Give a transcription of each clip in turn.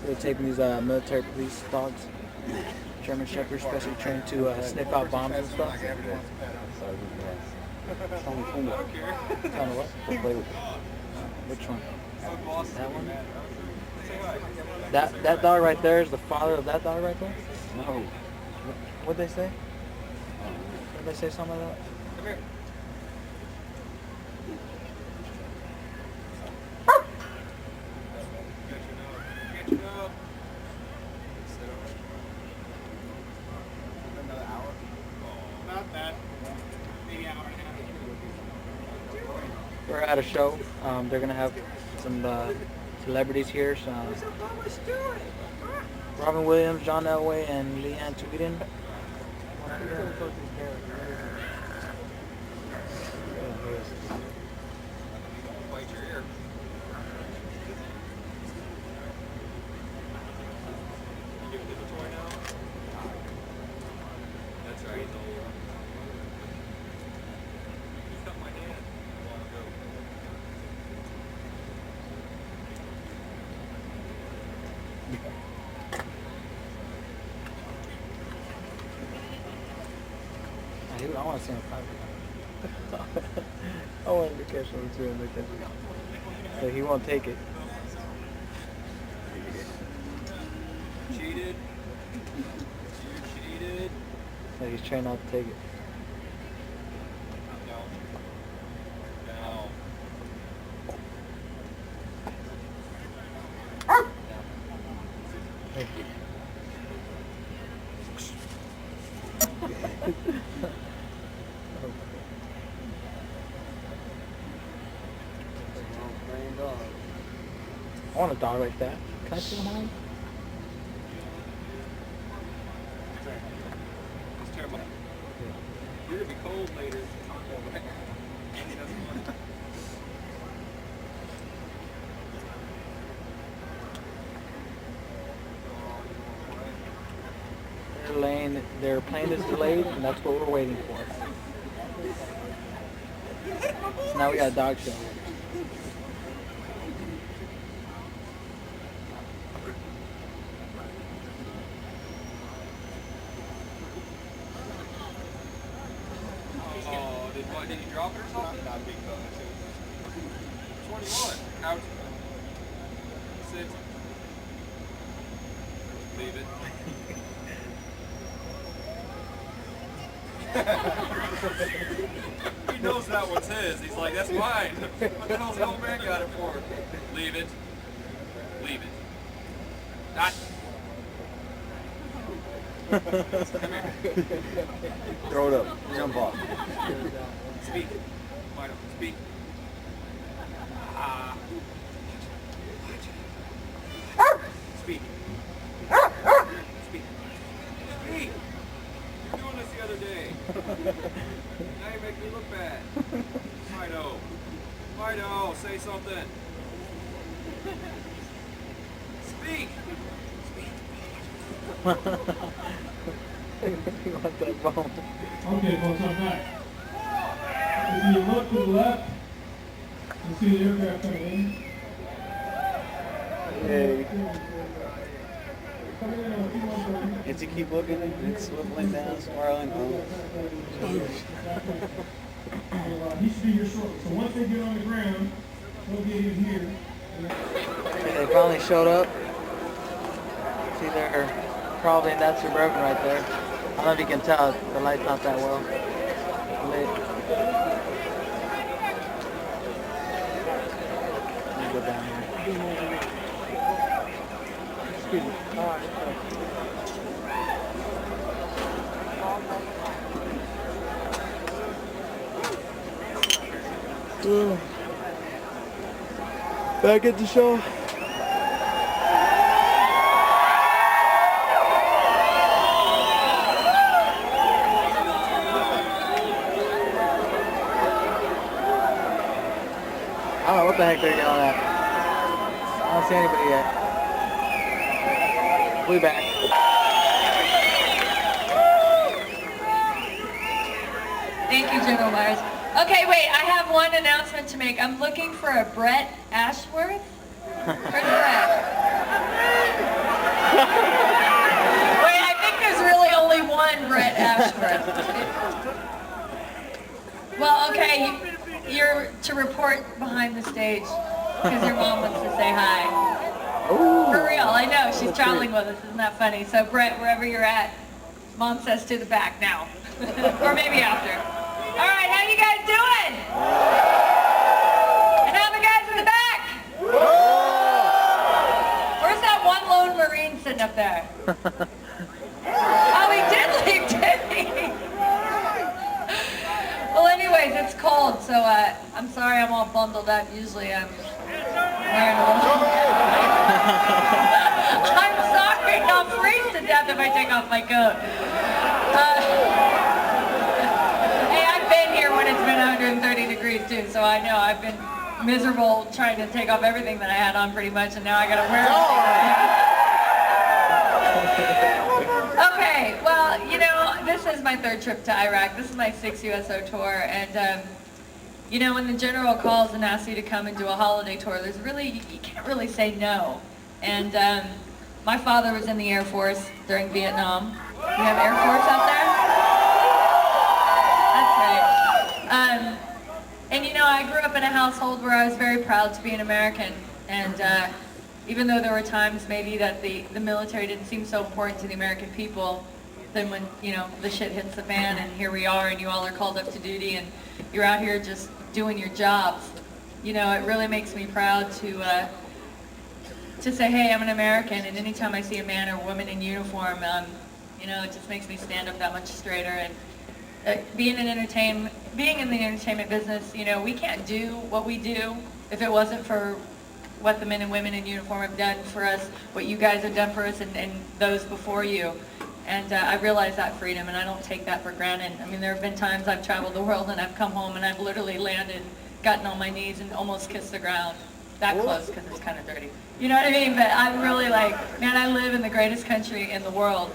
They're taking these military police dogs, German Shepherds, specially trained to sniff out bombs and stuff. Tell me what? Which one? That one? That dog right there is the father of that dog right there? No. What'd they say? Did they say something like that? Come here. We're at a show. They're gonna have some celebrities here. So, Robin Williams, John Elway, and Leeann Tweeden. Bite your ear. You giving him a toy now? That's right, he's old. He cut my hand a while ago. I want to see him fight. I want him to catch him too and look at him. So he won't take it. Cheated. You cheated. So he's trying not to take it. No. No. Thank you. I want a dog like that. Can I see mine? It's terrible. You're gonna be cold later. Their plane is delayed, and that's what we're waiting for. So now we got a dog show. Oh, did you drop it or something? Not big bonus. Which one do you want? Out. Sit. Leave it. He knows that one's his. He's like, that's mine. What the hell's the old man got it for? Leave it. Leave it. Not. Come here. Throw it up. Jump off. Speak. Why don't speak? Ah. Speak. Speak. Speak. You were doing this the other day. Now you make me look bad. Fido. Fido, say something. Speak. Speak. You want that bone? Okay, folks, I'm back. If you look to the left, you see the aircraft coming in. Hey. Coming in on T-130. It's to keep looking and swiveling down, swirling. He should be here shortly. So once they get on the ground, they'll get in here. They finally showed up. See there, probably that's Suburban right there. I don't know if you can tell, the light's not that well lit. Let me go down here. Excuse me. Back at the show. I don't know what the heck they're yelling at. I don't see anybody yet. We'll be back. Thank you, General Myers. Okay, wait, I have one announcement to make. I'm looking for a Brett Ashworth. Where's Brett? report behind the stage because your mom wants to say hi. Ooh. For real, I know. She's traveling with us. Isn't that funny? So Brett, wherever you're at, Mom says to the back now. Or maybe after. All right, how you guys doing? And how the guys in the back? Where's that one lone Marine sitting up there? Oh, he did leave, did he? Well, anyways, it's cold, so I'm sorry I'm all bundled up. Usually I'm wearing a little... I'm sorry, I'll freeze to death if I take off my coat. Hey, I've been here when it's been 130 degrees too, so I know I've been miserable trying to take off everything that I had on pretty much, and now I gotta wear it. Okay, well, you know, this is my third trip to Iraq. This is my 6th USO tour, and you know, when the general calls and asks you to come and do a holiday tour, there's really, you can't really say no. And my father was in the Air Force during Vietnam. We have Air Force out there? That's right. And you know, I grew up in a household where I was very proud to be an American. And even though there were times maybe that the military didn't seem so important to the American people, then when, you know, the shit hits the fan and here we are and you all are called up to duty and you're out here just doing your jobs, you know, it really makes me proud to say, hey, I'm an American, and anytime I see a man or woman in uniform, you know, it just makes me stand up that much straighter. And being in the entertainment business, you know, we can't do what we do if it wasn't for what the men and women in uniform have done for us, what you guys have done for us, and those before you. And I realize that freedom, and I don't take that for granted. I mean, there have been times I've traveled the world and I've come home and I've literally landed, gotten on my knees and almost kissed the ground. That close, because it's kind of dirty. You know what I mean? But I'm really like, man, I live in the greatest country in the world.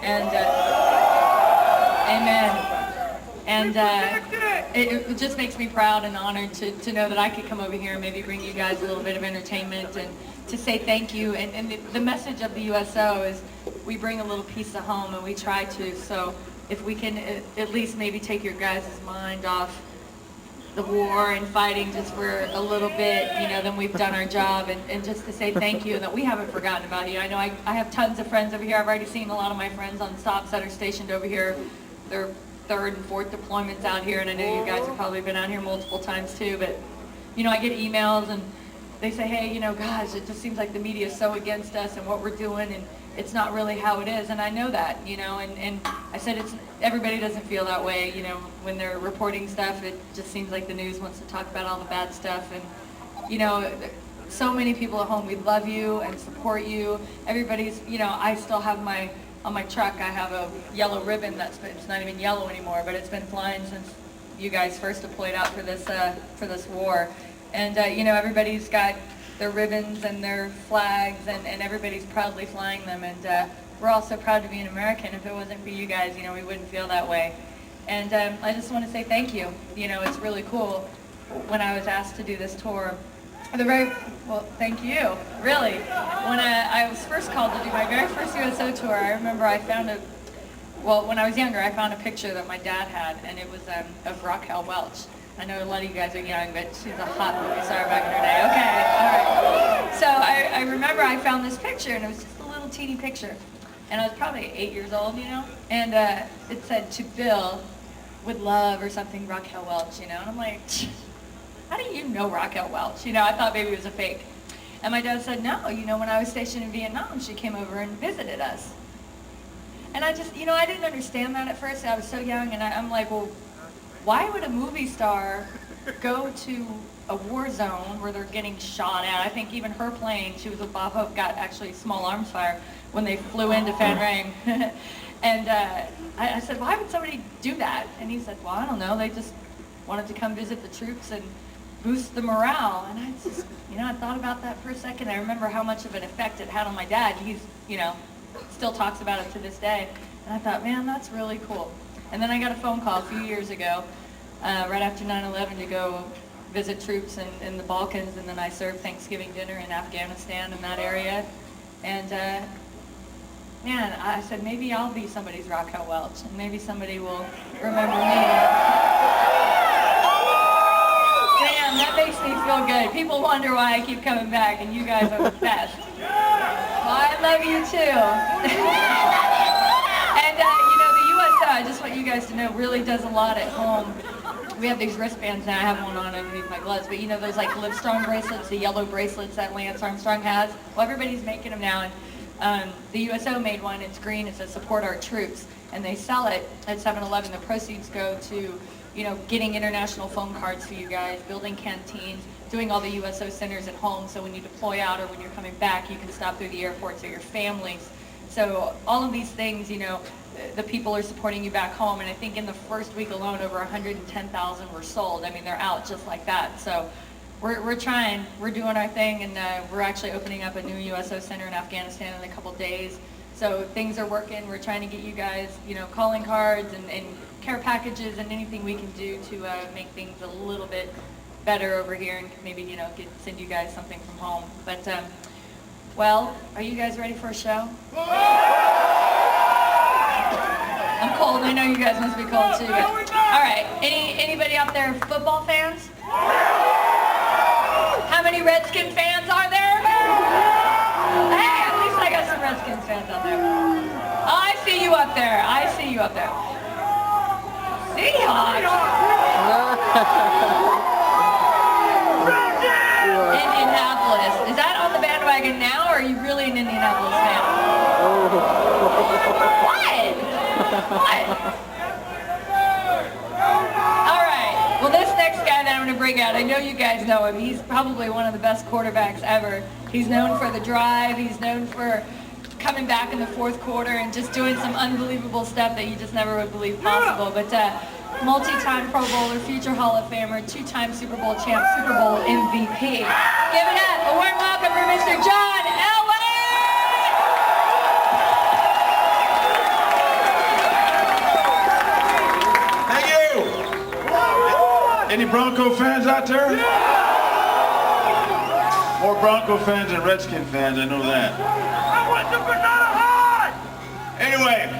And, amen. And it just makes me proud and honored to know that I could come over here and maybe bring you guys a little bit of entertainment and to say thank you. And the message of the USO is we bring a little piece of home, and we try to. So if we can at least maybe take your guys' mind off the war and fighting just for a little bit, you know, then we've done our job, and just to say thank you and that we haven't forgotten about you. I know I have tons of friends over here. I've already seen a lot of my friends on stops that are stationed over here. They're 3rd and 4th deployments out here, and I know you guys have probably been out here multiple times too, but you know, I get emails and they say, hey, you know, gosh, it just seems like the media is so against us and what we're doing, and it's not really how it is. And I know that, you know, and I said everybody doesn't feel that way, you know, when they're reporting stuff. It just seems like the news wants to talk about all the bad stuff. And, you know, so many people at home, we love you and support you. Everybody's, you know, I still have on my truck, I have a yellow ribbon it's not even yellow anymore, but it's been flying since you guys first deployed out for this war. And, you know, everybody's got their ribbons and their flags, and everybody's proudly flying them. And we're all so proud to be an American. If it wasn't for you guys, you know, we wouldn't feel that way. And I just want to say thank you. You know, it's really cool. When I was asked to do this tour, well, thank you, really. When I was first called to do my very first USO tour, I remember when I was younger, I found a picture that my dad had, and it was of Raquel Welch. I know a lot of you guys are young, but she's a hot movie star back in her day. Okay, all right. So I remember I found this picture, and it was just a little teeny picture. And I was probably 8 years old, you know? And it said, to Bill, with love, or something, Raquel Welch, you know? And I'm like, how do you know Raquel Welch? You know, I thought maybe it was a fake. And my dad said, no, you know, when I was stationed in Vietnam, she came over and visited us. And I just, you know, I didn't understand that at first. I was so young, and I'm like, well, why would a movie star go to a war zone where they're getting shot at? I think even her plane, she was with Bob Hope, got actually small arms fire when they flew into Phan Rang. And I said, why would somebody do that? And he said, well, I don't know. They just wanted to come visit the troops and boost the morale. And I just, you know, I thought about that for a second. I remember how much of an effect it had on my dad. He's, you know, still talks about it to this day. And I thought, man, that's really cool. And then I got a phone call a few years ago, right after 9/11, to go visit troops in the Balkans, and then I served Thanksgiving dinner in Afghanistan in that area. And man, I said, maybe I'll be somebody's Raquel Welch, and maybe somebody will remember me. Damn, so good. People wonder why I keep coming back, and you guys are the best. Well, I love you too. And you know, the USO, I just want you guys to know, really does a lot at home. We have these wristbands now. I have one on underneath my gloves, but you know those like Livestrong bracelets, the yellow bracelets that Lance Armstrong has? Well, everybody's making them now, and the USO made one. It's green. It says "Support Our Troops," and they sell it at 7-Eleven. The proceeds go to, you know, getting international phone cards for you guys, building canteens, doing all the USO centers at home, so when you deploy out or when you're coming back, you can stop through the airports or your families. So all of these things, you know, the people are supporting you back home, and I think in the first week alone, over 110,000 were sold. I mean, they're out just like that. So we're trying, we're doing our thing, and we're actually opening up a new USO center in Afghanistan in a couple days. So things are working. We're trying to get you guys, you know, calling cards and care packages and anything we can do to make things a little bit better over here, and maybe, you know, send you guys something from home. But well, are you guys ready for a show? I'm cold. I know you guys must be cold too. But, all right. Anybody out there football fans? How many Redskin fans are there? Hey, at least I got some Redskins fans out there. Oh, I see you up there. I see you up there. Seahawks. Indianapolis. Is that on the bandwagon now, or are you really an Indianapolis fan? What? All right. Well, this next guy that I'm going to bring out, I know you guys know him. He's probably one of the best quarterbacks ever. He's known for the drive. He's known for coming back in the fourth quarter and just doing some unbelievable stuff that you just never would believe possible. But multi-time Pro Bowler, future Hall of Famer, two-time Super Bowl champ, Super Bowl MVP. Give it up. A warm welcome for Mr. John Elway. Any Bronco fans out there? More Bronco fans than Redskin fans, I know that. I want the banana high! Anyway,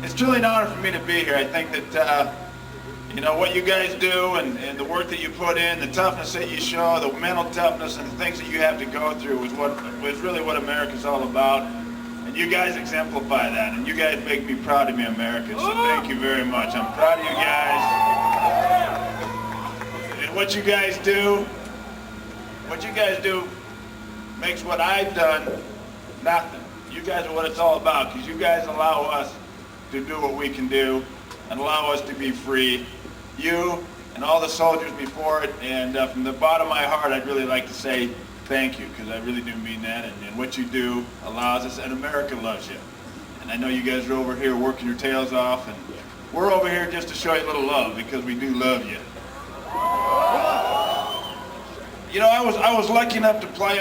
it's truly an honor for me to be here. I think that, you know, what you guys do and the work that you put in, the toughness that you show, the mental toughness and the things that you have to go through was really what America's all about. And you guys exemplify that, and you guys make me proud to be American, so thank you very much. I'm proud of you guys. What you guys do makes what I've done nothing. You guys are what it's all about, because you guys allow us to do what we can do and allow us to be free. You and all the soldiers before it, and from the bottom of my heart, I'd really like to say thank you, because I really do mean that, and what you do allows us, and America loves you. And I know you guys are over here working your tails off, and we're over here just to show you a little love, because we do love you. You know, I was lucky enough to play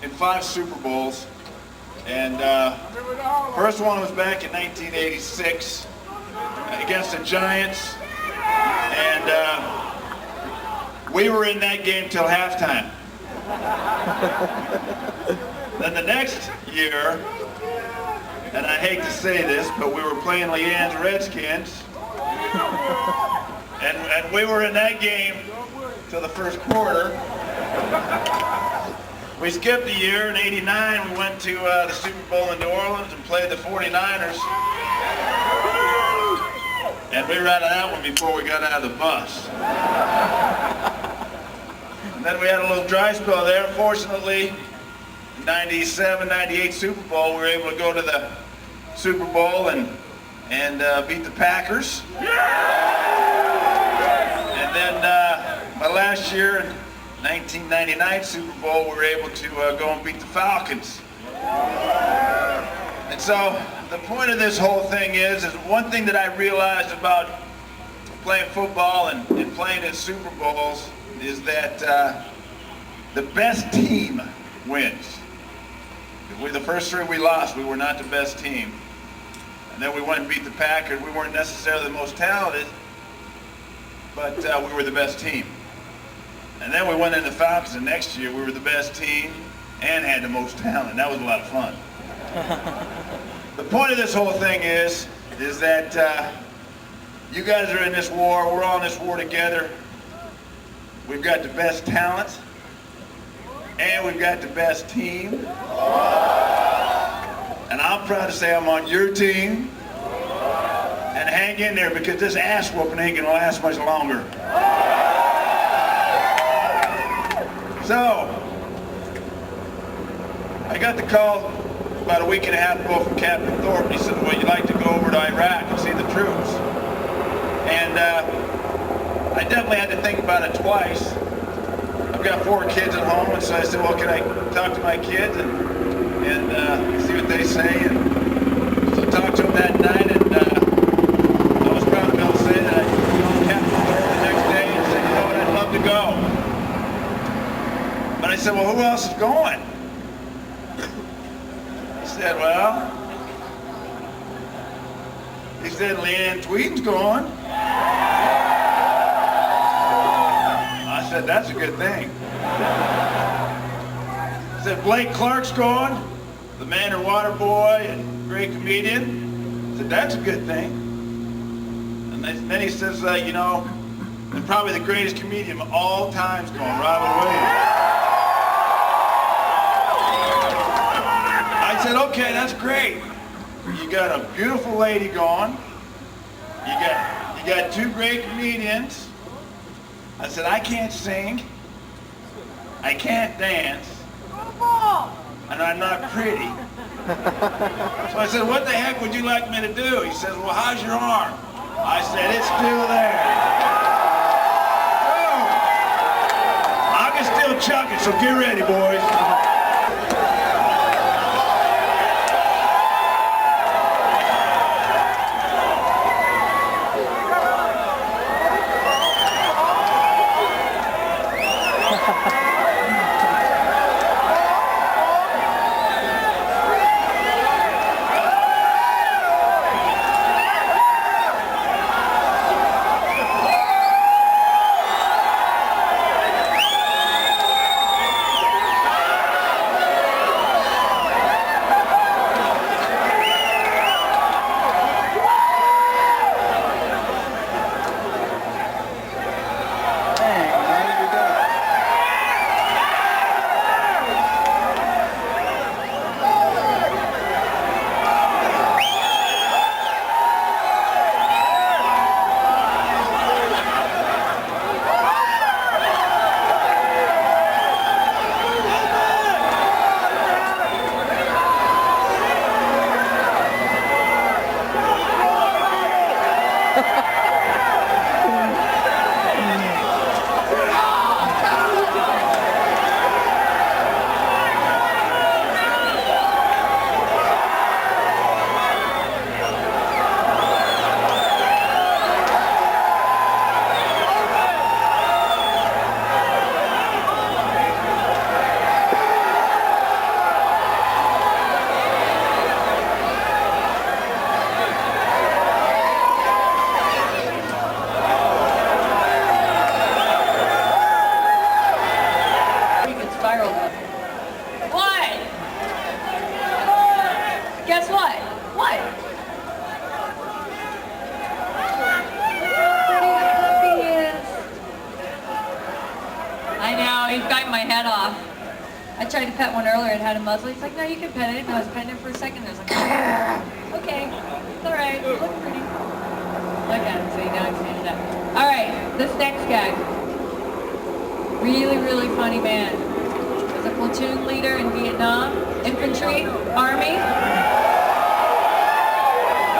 in 5 Super Bowls, and first one was back in 1986 against the Giants, and we were in that game till halftime. Then the next year, and I hate to say this, but we were playing Leeann's Redskins, and we were in that game till the first quarter. We skipped a year. In '89, we went to the Super Bowl in New Orleans and played the 49ers. And we ran that one before we got out of the bus. And then we had a little dry spell there. Fortunately, in '97, '98 Super Bowl, we were able to go to the Super Bowl and beat the Packers. And then my last year in 1999 Super Bowl, we were able to go and beat the Falcons. And so the point of this whole thing is one thing that I realized about playing football and playing in Super Bowls is that the best team wins. The first 3 we lost, we were not the best team. And then we went and beat the Packers. We weren't necessarily the most talented, but we were the best team. And then we went in the Falcons, and next year we were the best team and had the most talent. That was a lot of fun. The point of this whole thing is that you guys are in this war. We're all in this war together. we've got the best talent, and we've got the best team. And I'm proud to say I'm on your team. And hang in there, because this ass whooping ain't gonna last much longer. So, I got the call about a week and a half ago from Captain Thorpe. He said, well, you'd like to go over to Iraq and see the troops. And I definitely had to think about it twice. I've got 4 kids at home, and so I said, well, can I talk to my kids and see what they say? And so I talked to them that night, and I was proud to be able to say that I called Captain Thorpe the next day and said, you know what, I'd love to go. But I said, well, who else is going? He said, well, Leeann Tweeden's going. I said, that's a good thing. He said, Blake Clark's going, the man or water boy and great comedian. I said, that's a good thing. And then he says, you know, and probably the greatest comedian of all time's going, Robin Williams. I said, okay, that's great. You got a beautiful lady going. You got 2 great comedians. I said, I can't sing. I can't dance. And I'm not pretty. So I said, what the heck would you like me to do? He says, well, how's your arm? I said, it's still there. So, I can still chuck it, so get ready, boys. Guess what? What? I know, he's biting my head off. I tried to pet one earlier and had a muzzle. He's like, no, you can pet it. And I was petting it for a second. And I was like, okay, it's all right. You look pretty. Look at him. See, now he's standing up. All right, this next guy. Really, really funny man. Was a platoon leader in Vietnam, infantry, army.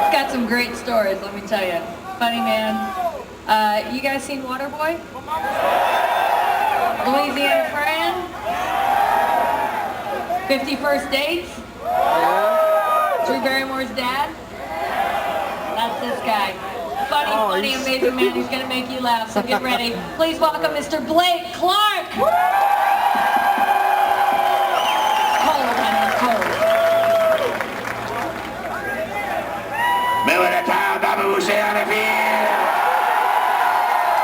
He's got some great stories, let me tell you. Funny man. You guys seen Waterboy? Louisiana Friend? 51st Dates? Drew Barrymore's dad? That's this guy. Funny, amazing man. He's going to make you laugh, so get ready. Please welcome Mr. Blake Clark. Cold, honey, cold. Remember the time Bobby Boucher on the field?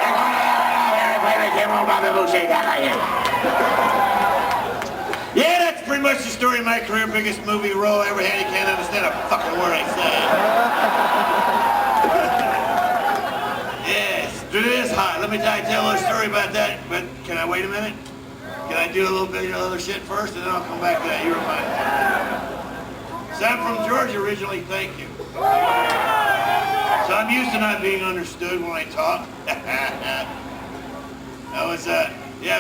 They're going to have a came on Bobby Boucher down here. Yeah, that's pretty much the story of my career. Biggest movie role I ever had. You can't understand a fucking word I say. Yes, Drew But it is hot. Let me tell a little story about that. But can I wait a minute? Can I do a little bit of other shit first, and then I'll come back to that? You remind me. So I'm from Georgia originally. Thank you. So I'm used to not being understood when I talk. I was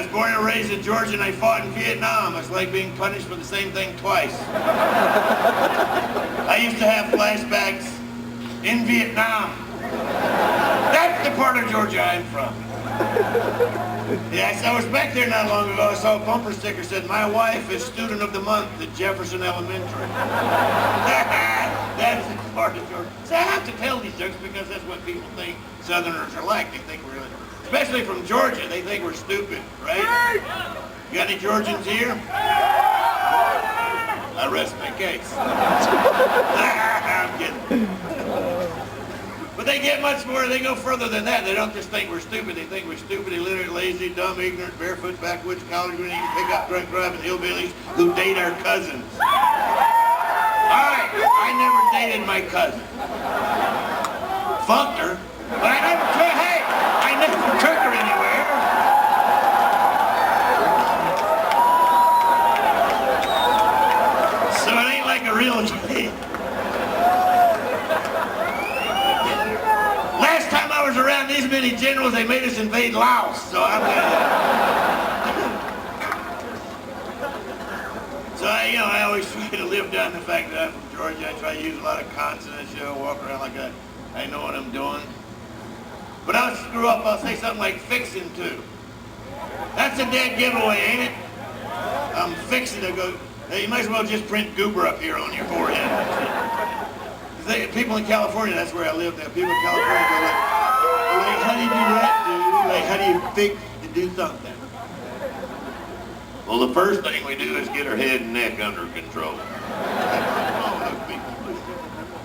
born and raised in Georgia, and I fought in Vietnam. It's like being punished for the same thing twice. I used to have flashbacks in Vietnam. That's the part of Georgia I'm from. Yes, I was back there not long ago. I saw a bumper sticker that said, "My wife is student of the month at Jefferson Elementary." That's the part of Georgia. So I have to tell these jokes because that's what people think Southerners are like. They think we're, especially from Georgia, they think we're stupid, right? You got any Georgians here? I rest my case. I'm kidding. But they get much more, they go further than that. They don't just think we're stupid, they think we're stupid, illiterate, lazy, dumb, ignorant, barefoot, backwoods, college, we need to pick up drunk driving hillbillies who date our cousins. Alright, I never dated my cousin. Fucked her, but I never took her anywhere. So it ain't like a real date. Last time I was around these many generals, they made us invade Laos, so I'm So I always try to live down the fact that I'm from Georgia. I try to use a lot of consonants, walk around like I know what I'm doing. But I'll screw up, I'll say something like fixing to. That's a dead giveaway, ain't it? I'm fixing to go. Hey, you might as well just print goober up here on your forehead. People in California, that's where I live now. People in California go like, how do you do that, dude? Like, how do you fix to do something? Well, the first thing we do is get her head and neck under control.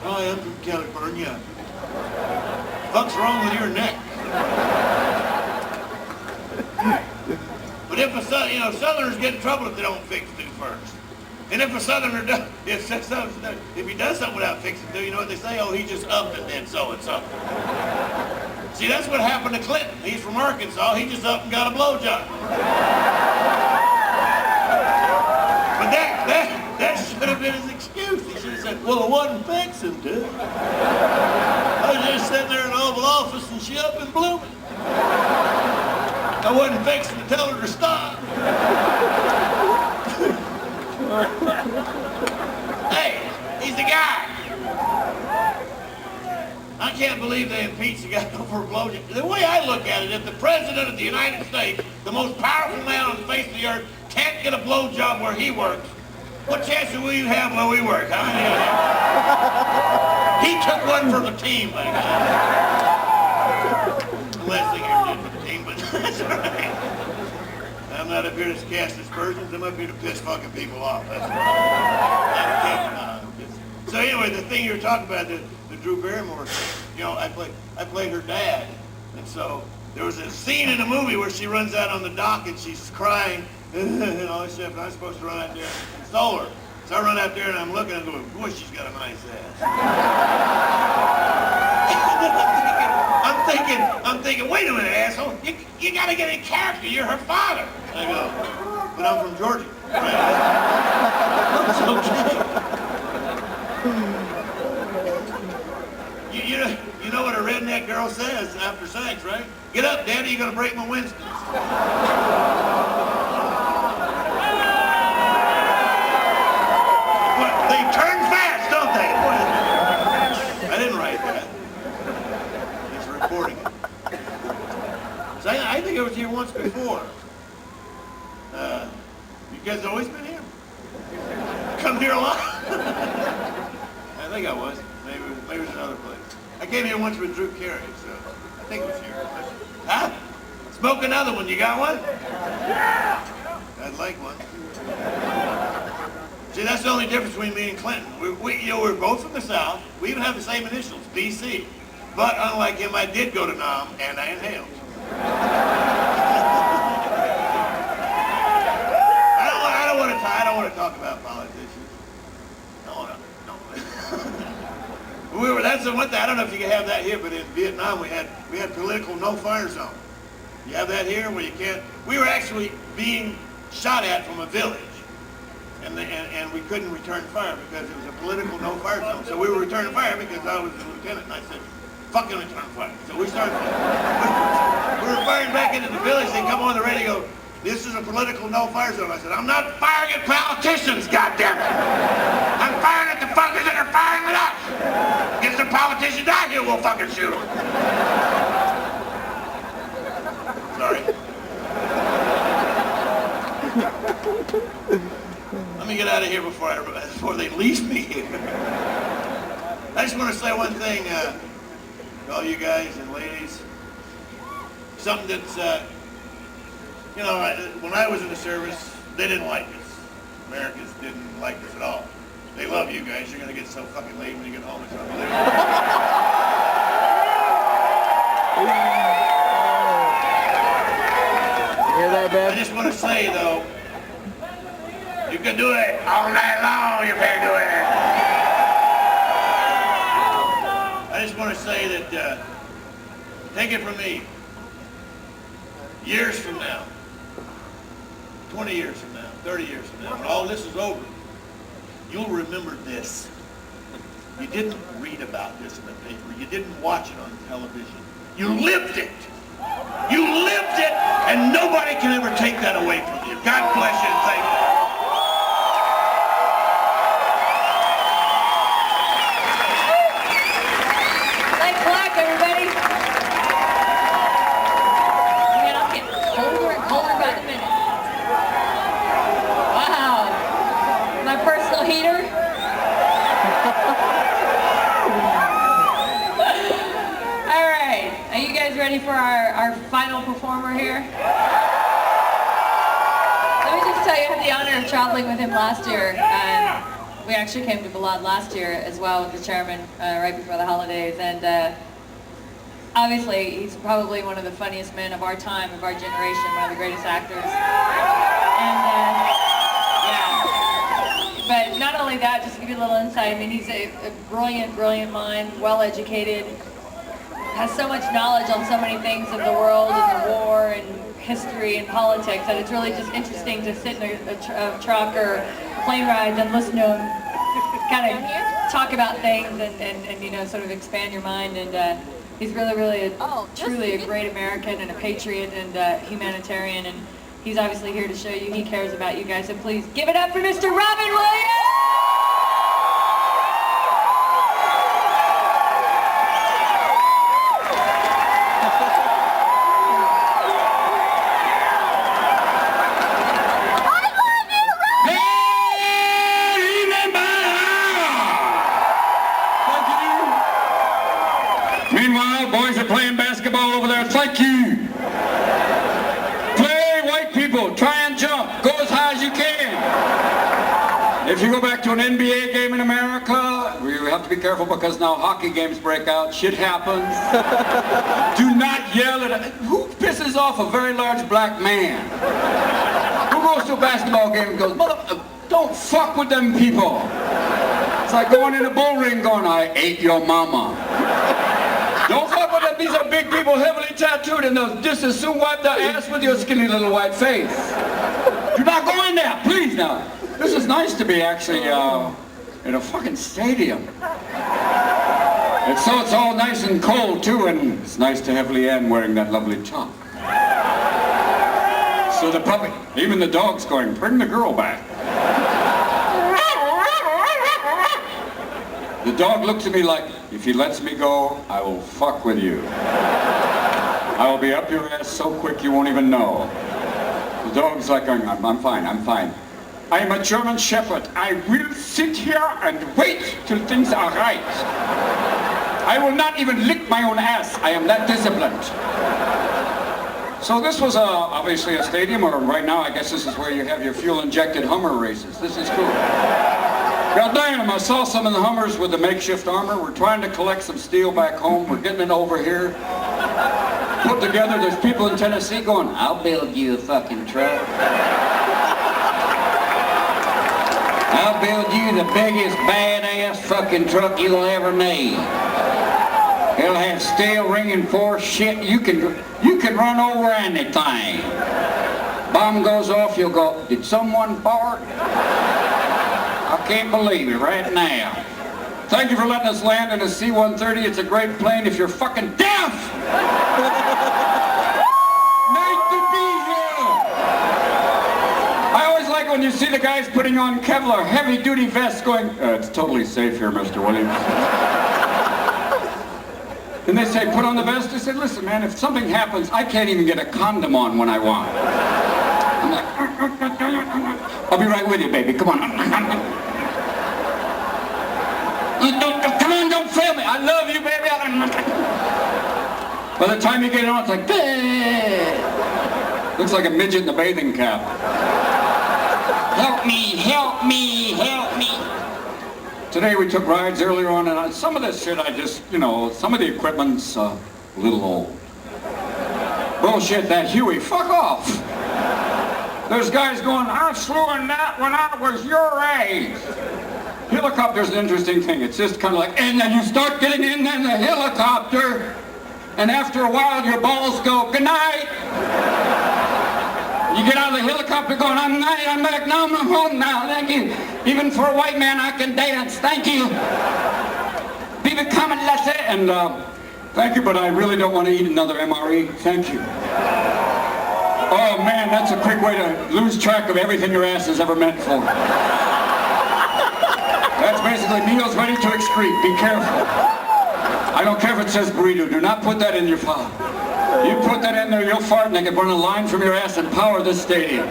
Hi, I'm from California. What's wrong with your neck? But if Southerners get in trouble if they don't fix to first. And if a Southerner does, if he does something without fixing to, you know what they say? Oh, he just upped and did so and so. See, that's what happened to Clinton. He's from Arkansas. He just up and got a blowjob. But that should have been his excuse. He should have said, well, I wasn't fixing to. I was just sitting there in the Oval Office and she up and blew me. I wasn't fixing to tell her to stop. Hey, he's the guy. I can't believe they impeached the guy for a blowjob. The way I look at it, if the President of the United States, the most powerful man on the face of the earth, can't get a blowjob where he works, what chance will you have where we work, huh? He took one for the team, my God. The last thing he ever did for the team, but that's all right. I'm not up here to cast aspersions. I'm up here to piss fucking people off. That's right. So anyway, the thing you were talking about, the Drew Barrymore, I played her dad, and so there was a scene in the movie where she runs out on the dock and she's crying and all this stuff, and I'm supposed to run out there and console her. So I run out there and I'm looking and going, boy, she's got a nice ass. I'm thinking, wait a minute, asshole, you gotta get in character, you're her father. I go, but I'm from Georgia. It's okay. You know what a redneck girl says after sex, right? Get up, Daddy, you're gonna break my Winston. What, they turn fast, don't they? I didn't write that. It's recording it. So I think I was here once before. You guys always been here? Come here a lot? I think I was. Maybe it was another place. I came here once with Drew Carey, so I think it was here. Huh? Smoke another one. You got one? I'd like one. See, that's the only difference between me and Clinton. We're both from the South. We even have the same initials, BC. But unlike him, I did go to Nam and I inhaled. I don't want to talk about politicians. That's that's the one thing. I don't know if you can have that here, but in Vietnam we had political no-fire zone. You have that here where you can't. We were actually being shot at from a village, and we couldn't return fire because it was a political no-fire zone. So we were returning fire because I was the lieutenant, and I said, "Fucking return fire." So we started. We were firing back into the village. They come on the radio. This is a political no-fire zone. I said, I'm not firing at politicians, goddammit. I'm firing at the fuckers that are firing at us. Get some politicians out here, we'll fucking shoot them. Sorry. Let me get out of here before they leave me here. I just want to say one thing to all you guys and ladies. Something that's, you know, when I was in the service, they didn't like us. Americans didn't like us at all. They love you guys. You're going to get so fucking late when you get home. It's unbelievable. Hear that, babe? I just want to say, though, you can do it all night long. You can do it. I just want to say that, take it from me, years from now, 20 years from now, 30 years from now, when all this is over, you'll remember this. You didn't read about this in the paper. You didn't watch it on television. You lived it. You lived it, and nobody can ever take that away from you. God bless you, and thank you. Let's clap, everybody. Man, I'm getting colder and colder by the minute. Wow. My personal heater. All right. Are you guys ready for our final performer here? Let me just tell you, I had the honor of traveling with him last year. We actually came to Balad last year as well with the chairman right before the holidays, and obviously he's probably one of the funniest men of our time, of our generation, one of the greatest actors. And yeah, but not only that, just to give you a little insight, I mean, he's a brilliant mind, well educated, has so much knowledge on so many things of the world and the war and history and politics that it's really just interesting to sit in a truck or plane rides and listen to him kind of talk about things and you know, sort of expand your mind. And he's really truly a great American and a patriot and humanitarian, and he's obviously here to show you he cares about you guys. So please give it up for Mr. Robin Williams! Meanwhile, boys are playing basketball over there. Thank you. Play, white people. Try and jump. Go as high as you can. If you go back to an NBA game in America, we have to be careful because now hockey games break out. Shit happens. Do not yell at... Who pisses off a very large black man? Who goes to a basketball game and goes, "Mother, don't fuck with them people." It's like going in a bull ring going, "I ate your mama." Don't fuck with them. These are big people, heavily tattooed, and they'll just as soon wipe their ass with your skinny little white face. Do not go in there, please now. This is nice to be actually in a fucking stadium. And so it's all nice and cold too, and it's nice to have Leeann wearing that lovely top. So the puppy, even the dog's going, "Bring the girl back." The dog looks at me like, "If he lets me go, I will fuck with you. I will be up your ass so quick you won't even know." The dog's like, I'm fine. I am a German Shepherd. I will sit here and wait till things are right. I will not even lick my own ass. I am that disciplined. So this was obviously a stadium, or right now I guess this is where you have your fuel-injected Hummer races. This is cool. God damn, I saw some of the Hummers with the makeshift armor. We're trying to collect some steel back home. We're getting it over here. Put together, there's people in Tennessee going, "I'll build you a fucking truck." I'll build you the biggest badass fucking truck you'll ever need. It'll have steel ringing force shit. You can run over anything. Bomb goes off, you'll go, did someone fart? I can't believe it right now. Thank you for letting us land in a C-130. It's a great plane if you're fucking deaf! Nice to be here! I always like when you see the guys putting on Kevlar heavy-duty vests going, it's totally safe here, Mr. Williams. And they say, put on the vest. I said, listen, man, if something happens, I can't even get a condom on when I want. I'm like, I'll be right with you, baby. Come on. Come on, don't fail me. I love you, baby. By the time you get it on, it's like, bleh. Looks like a midget in a bathing cap. Help me, help me, help me. Today we took rides earlier on, and some of this shit I just, some of the equipment's a little old. Bullshit, that Huey, fuck off. There's guys going, I flew in that when I was your age. Helicopter's an interesting thing. It's just kind of like, and then you start getting in the helicopter, and after a while your balls go, good night. You get out of the helicopter going, I'm back now, I'm home now, thank you. Even for a white man, I can dance, thank you. Be becoming less, and thank you, but I really don't want to eat another MRE, thank you. Oh man, that's a quick way to lose track of everything your ass has ever meant for. That's basically meals ready to excrete, be careful. I don't care if it says burrito, do not put that in your file. You put that in there, you'll fart and they can run a line from your ass and power this stadium.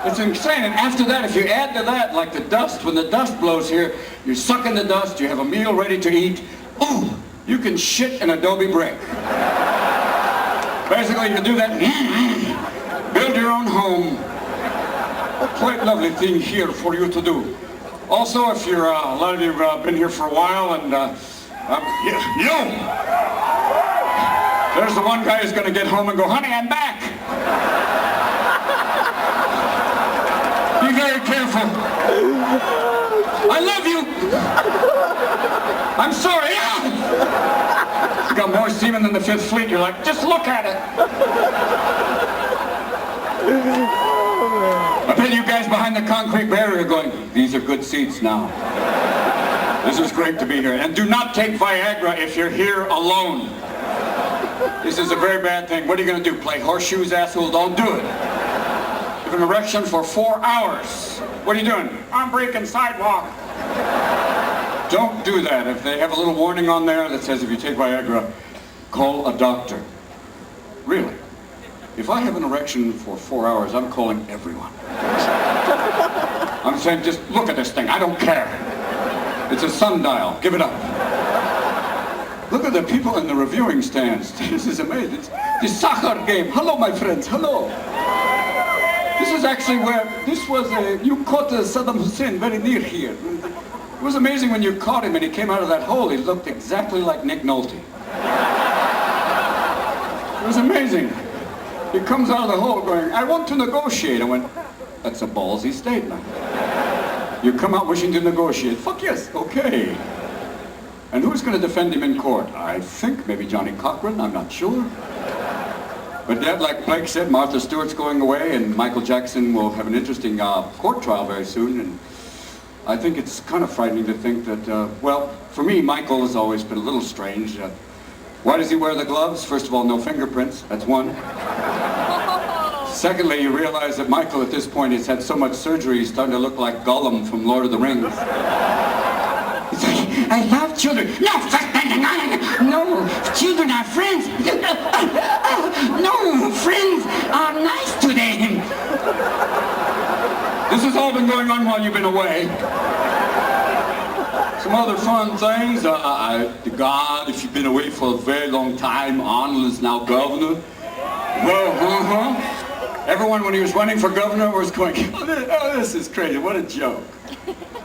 It's insane, and after that, if you add to that, like the dust, when the dust blows here, you suck in the dust, you have a meal ready to eat, ooh, you can shit an adobe brick. Basically, you do that, build your own home. A quite lovely thing here for you to do. Also, if you're, a lot of you have been here for a while, and, there's the one guy who's going to get home and go, honey, I'm back. Be very careful. I love you. I'm sorry. You got more semen than the 5th Fleet. You're like, just look at it. I bet you guys behind the concrete barrier are going, these are good seats now. This is great to be here. And do not take Viagra if you're here alone. This is a very bad thing. What are you going to do? Play horseshoes, asshole? Don't do it. You have an erection for 4 hours. What are you doing? I'm breaking sidewalk. Don't do that. If they have a little warning on there that says if you take Viagra, call a doctor. Really. If I have an erection for 4 hours, I'm calling everyone. I'm saying just look at this thing. I don't care. It's a sundial. Give it up. Look at the people in the reviewing stands. This is amazing. It's the soccer game. Hello, my friends. Hello. This is actually where, you caught Saddam Hussein very near here. It was amazing when you caught him and he came out of that hole. He looked exactly like Nick Nolte. It was amazing. He comes out of the hole going, I want to negotiate. I went, that's a ballsy statement. You come out wishing to negotiate. Fuck yes, okay. And who's going to defend him in court? I think maybe Johnny Cochran, I'm not sure. But yet, like Blake said, Martha Stewart's going away and Michael Jackson will have an interesting court trial very soon. And I think it's kind of frightening to think that, well, for me, Michael has always been a little strange. Why does he wear the gloves? First of all, no fingerprints, that's one. Secondly, you realize that Michael at this point has had so much surgery, he's starting to look like Gollum from Lord of the Rings. He's like, I love children. No, children are friends. No, friends are nice to them. This has all been going on while you've been away. Some other fun things. God, if you've been away for a very long time, Arnold is now governor. Well, everyone, when he was running for governor, was going, oh, this is crazy. What a joke.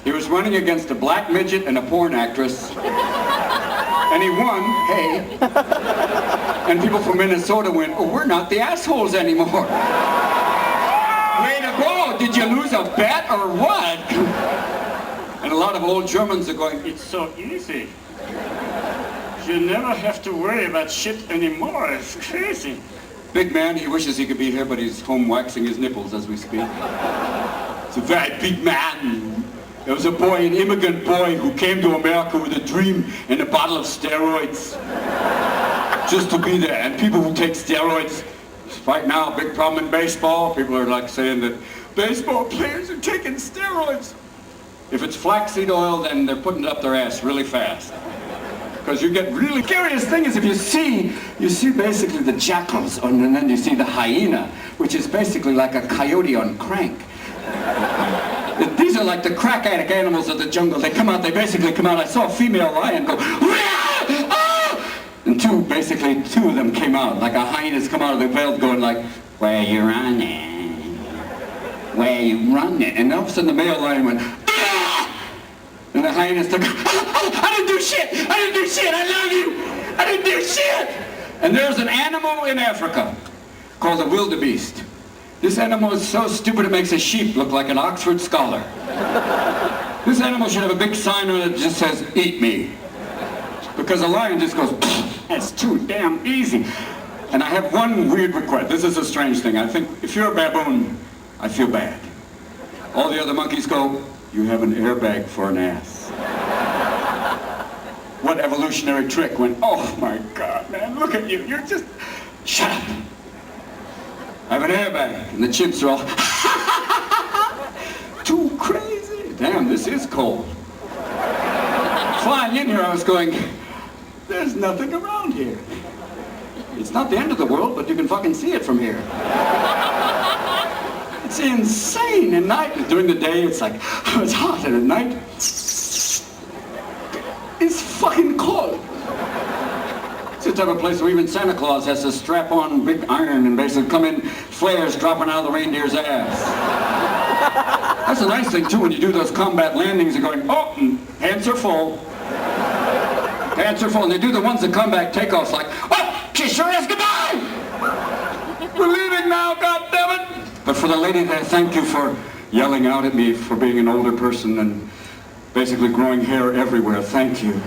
He was running against a black midget and a porn actress. And he won, hey. And people from Minnesota went, oh, we're not the assholes anymore. Way to go. Did you lose a bet or what? And a lot of old Germans are going, it's so easy. You never have to worry about shit anymore. It's crazy. Big man, he wishes he could be here, but he's home waxing his nipples as we speak. It's a very big man. There was a boy, an immigrant boy, who came to America with a dream and a bottle of steroids. Just to be there. And people who take steroids, right now, big problem in baseball. People are like saying that baseball players are taking steroids. If it's flaxseed oil, then they're putting it up their ass really fast. Because you get really... Scariest thing is if you see basically the jackals, and then you see the hyena, which is basically like a coyote on crank. These are like the crack addict animals of the jungle. They come out, they basically come out. I saw a female lion go, ah! And two of them came out, like a hyena's come out of the veld going like, where you running? Where you running? And all of a sudden the male lion went, ah! And the hyena's took, I didn't do shit! I didn't do shit! I love you! I didn't do shit! And there's an animal in Africa called a wildebeest. This animal is so stupid it makes a sheep look like an Oxford scholar. This animal should have a big sign on it that just says, eat me. Because a lion just goes, that's too damn easy. And I have one weird request. This is a strange thing. I think if you're a baboon, I feel bad. All the other monkeys go, you have an airbag for an ass. What evolutionary trick went, oh my God, man, look at you. You're just, shut up. I have an airbag. And the chimps are all, too crazy. Damn, this is cold. Flying in here, I was going, there's nothing around here. It's not the end of the world, but you can fucking see it from here. It's insane. At night, during the day, it's like, oh, it's hot, and at night, it's fucking cold. It's the type of place where even Santa Claus has to strap on big iron and basically come in flares dropping out of the reindeer's ass. That's a nice thing, too, when you do those combat landings, you're going, oh, and pants are full. Pants are full, and they do the ones that come back takeoffs like, oh, kiss your ass goodbye! We're leaving now, goddammit! But for the lady there, thank you for yelling out at me for being an older person and basically growing hair everywhere. Thank you.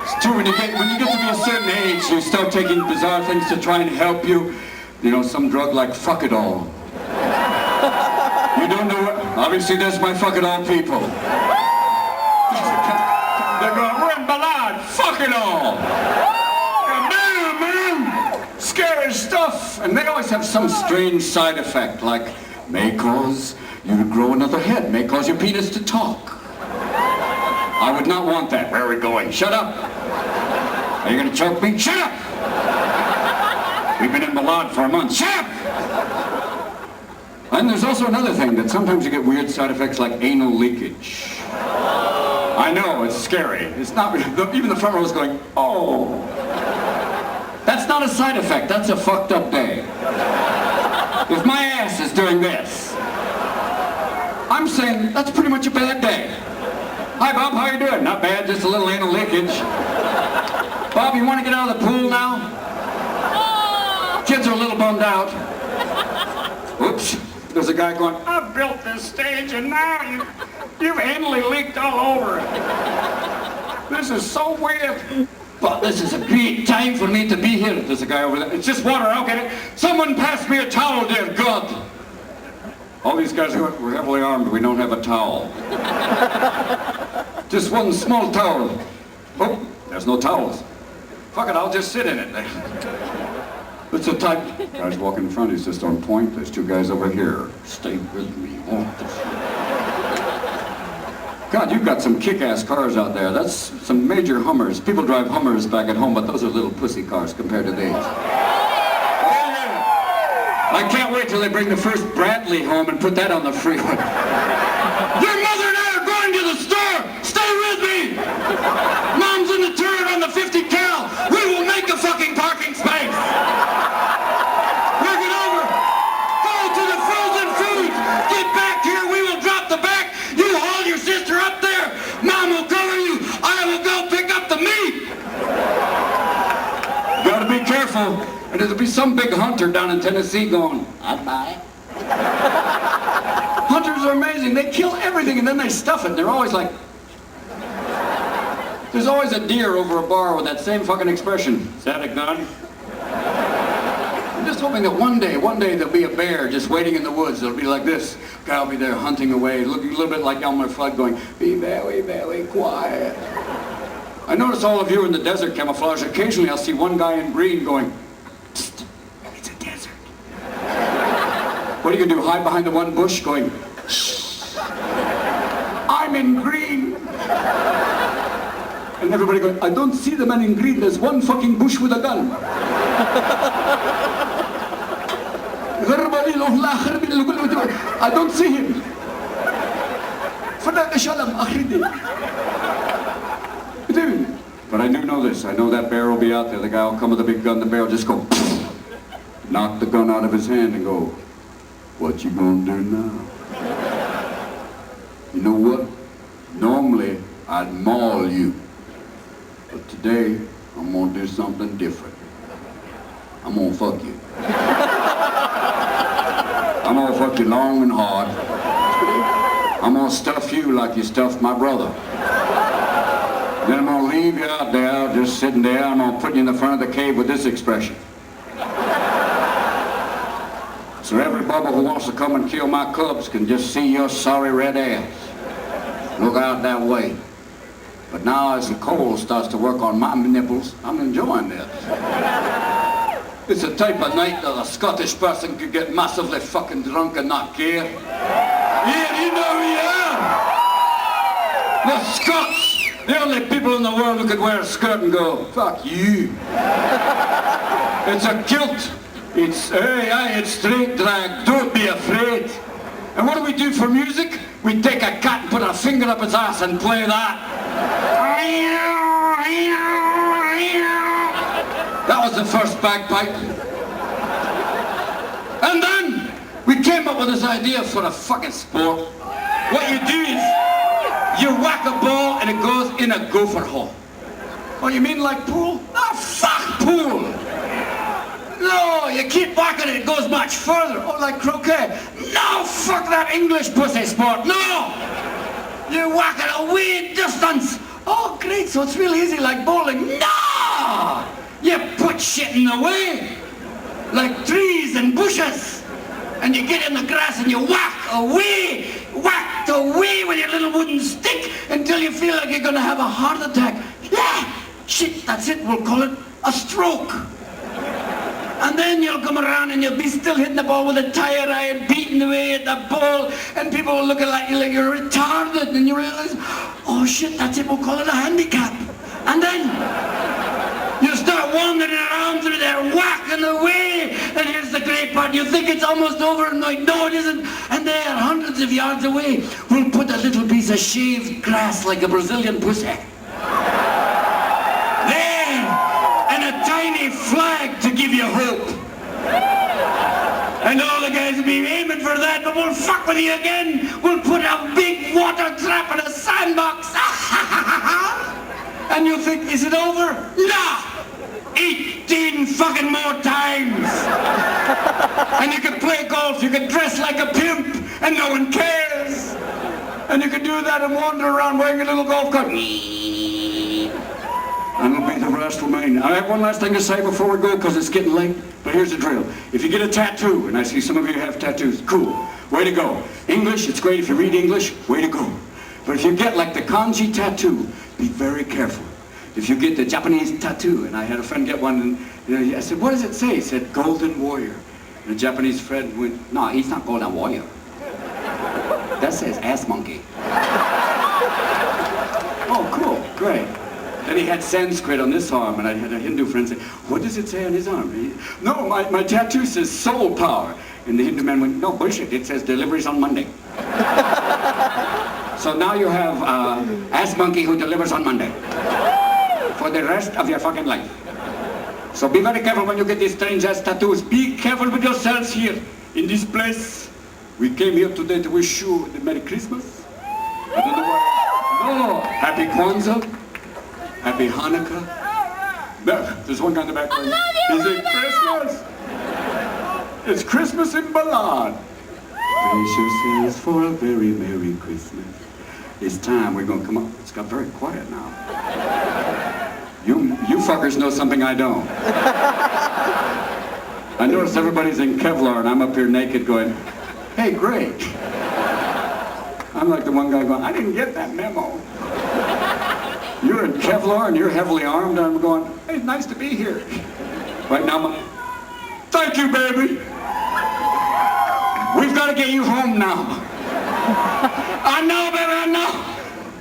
It's true, when you get to be a certain age, you start taking bizarre things to try and help you. You know, some drug like fuck it all. You don't know what? Obviously, there's my fuck it all people. They're going, we're in Balad, fuck it all. Man, scary stuff. And they always have some strange side effect, like may cause you to grow another head, may cause your penis to talk. I would not want that. Where are we going? Shut up. Are you going to choke me? Shut up. We've been in Balad for a month. Shut up. And there's also another thing, that sometimes you get weird side effects like anal leakage. I know, it's scary. It's not, even the front row is going, oh. That's not a side effect, that's a fucked up day. If my ass is doing this, I'm saying that's pretty much a bad day. Hi Bob, how you doing? Not bad, just a little anal leakage. Bob, you want to get out of the pool now? Kids are a little bummed out. Oops. There's a guy going, I built this stage and now you've anally leaked all over it. This is so weird. But this is a great time for me to be here. There's a guy over there. It's just water, I'll get it. Someone pass me a towel, dear God. All these guys are, we're heavily armed, we don't have a towel. Just one small towel. Oh, there's no towels. Fuck it, I'll just sit in it. It's a type. Guy's walking in front, he's just on point. There's two guys over here. Stay with me. God, you've got some kick-ass cars out there. That's some major Hummers. People drive Hummers back at home, but those are little pussy cars compared to these. I can't wait till they bring the first Bradley home and put that on the freeway. Your mother and I are going to the store! Stay with me! Mom's in the turret on the 50 cal! We will make a fucking parking space! Work it over! Go to the frozen foods! Get back here, we will drop the back! You haul your sister up there! Mom will cover you! I will go pick up the meat! Gotta be careful. And there'll be some big hunter down in Tennessee going, I'd buy it. bears are amazing. They kill everything and then they stuff it. They're always like... There's always a deer over a bar with that same fucking expression. Is that a gun? I'm just hoping that one day there'll be a bear just waiting in the woods. It'll be like this. Guy will be there hunting away, looking a little bit like Elmer Fudd going, be very, very quiet. I notice all of you in the desert camouflage. Occasionally I'll see one guy in green going, psst, it's a desert. What are you gonna do, hide behind the one bush going, shh, I'm in green. And everybody going, I don't see the man in green, there's one fucking bush with a gun. I don't see him. But I do know this. I know that bear will be out there. The guy will come with a big gun. The bear will just go, knock the gun out of his hand and go, what you gonna do now? You know what? Normally, I'd maul you. But today, I'm gonna do something different. I'm gonna fuck you. I'm gonna fuck you long and hard. I'm gonna stuff you like you stuffed my brother. Then I'm gonna leave you out there, just sitting there. I'm gonna put you in the front of the cave with this expression. So every bubba who wants to come and kill my cubs can just see your sorry red ass. Look out that way. But now as the coal starts to work on my nipples, I'm enjoying this. It's a type of night that a Scottish person could get massively fucking drunk and not care. Yeah, you know who you are! The Scots! The only people in the world who could wear a skirt and go, fuck you. It's a kilt. It's, it's straight drag. Don't be afraid. And what do we do for music? We take a cat and put our finger up its ass and play that. That was the first bagpipe. And then we came up with this idea for a fucking sport. What you do is you whack a ball and it goes in a gopher hole. Oh, you mean like pool? Oh, fuck pool! No, you keep whacking it, it goes much further. Oh, like croquet. No, fuck that English pussy sport. No! You whack it away distance. Oh, great, so it's real easy like bowling. No! You put shit in the way. Like trees and bushes. And you get in the grass and you whack away with your little wooden stick until you feel like you're going to have a heart attack. Yeah, shit, that's it, we'll call it a stroke. And then you'll come around and you'll be still hitting the ball with a tired eye and beating away at the ball, and people will look at you like you're retarded, and you realize, oh shit, that's it, we'll call it a handicap. And then you start wandering around through there, whacking away, and here's the great part, you think it's almost over, and like, no it isn't, and they are hundreds of yards away. We'll put a little piece of shaved grass like a Brazilian pussy. There, and a tiny flag to give you hope. And all the guys will be aiming for that, but we'll fuck with you again. We'll put a big water trap in a sandbox. And you think, is it over? No! 18 fucking more times! And you can play golf, you can dress like a pimp, and no one cares! And you can do that and wander around wearing a little golf cart. And it'll be the rest remain. I have one last thing to say before we go, because it's getting late, but here's the drill. If you get a tattoo, and I see some of you have tattoos, cool, way to go. English, it's great if you read English, way to go. But if you get like the kanji tattoo, be very careful. If you get the Japanese tattoo, and I had a friend get one, and I said, what does it say? He said, Golden Warrior. And the Japanese friend went, no, it's not Golden Warrior. That says ass monkey. Oh, cool, great. Then he had Sanskrit on this arm, and I had a Hindu friend say, what does it say on his arm? No, my tattoo says soul power. And the Hindu man went, no, bullshit, it says deliveries on Monday. So now you have ass monkey who delivers on Monday. For the rest of your fucking life. So be very careful when you get these strange ass tattoos. Be careful with yourselves here, in this place. We came here today to wish you the Merry Christmas. I don't know what. No, Happy Kwanzaa. Happy Hanukkah. There's one guy in the back. Is it Christmas? It's Christmas in Balad. Brace yourselves for a very Merry Christmas. It's time. We're gonna come up. It's got very quiet now. You fuckers know something I don't. I notice everybody's in Kevlar and I'm up here naked going, hey, great. I'm like the one guy going, I didn't get that memo. You're in Kevlar and you're heavily armed and I'm going, hey, it's nice to be here. Right now, thank you, baby. We've got to get you home now. I know, baby, I know.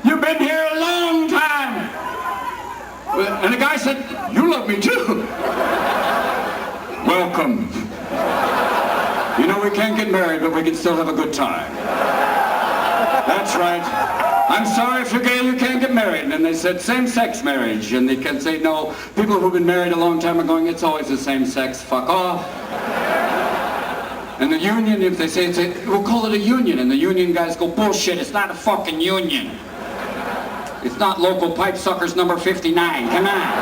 You've been here a long time. And the guy said, you love me too. Welcome. You know, we can't get married, but we can still have a good time. That's right. I'm sorry if you're gay, you can't get married. And they said same-sex marriage. And they can say, no, people who've been married a long time are going, it's always the same sex, fuck off. And the union, if they say, we'll call it a union. And the union guys go, bullshit, it's not a fucking union. It's not local pipe suckers number 59, come on.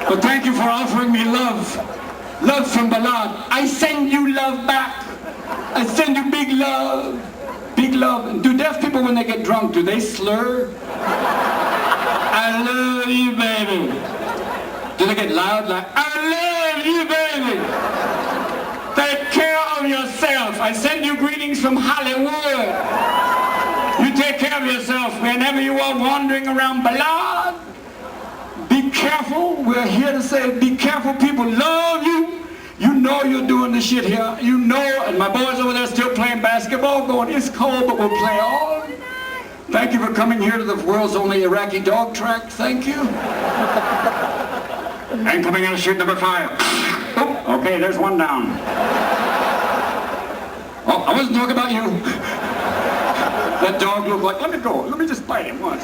But thank you for offering me love. Love from Balad. I send you love back. I send you big love. Big love. And do deaf people, when they get drunk, do they slur? I love you, baby. Do they get loud like, I love you, baby. Take care of yourself. I send you greetings from Hollywood. You take care of yourself whenever you are wandering around Balad. Be careful. We're here to say, be careful. People love you. You know you're doing the shit here. You know, and my boys over there still playing basketball, going, it's cold, but we'll play on. Thank you for coming here to the world's only Iraqi dog track. Thank you. And coming out of chute number 5. Oh, okay, there's one down. Oh, I wasn't talking about you. That dog looked like, let me go, let me just bite him once.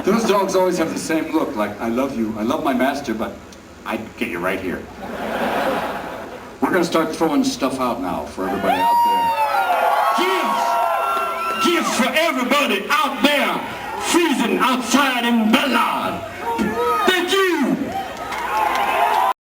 Those dogs always have the same look, like, I love you, I love my master, but I'd get you right here. We're going to start throwing stuff out now for everybody out there. Gifts! Gifts for everybody out there freezing outside in Balad.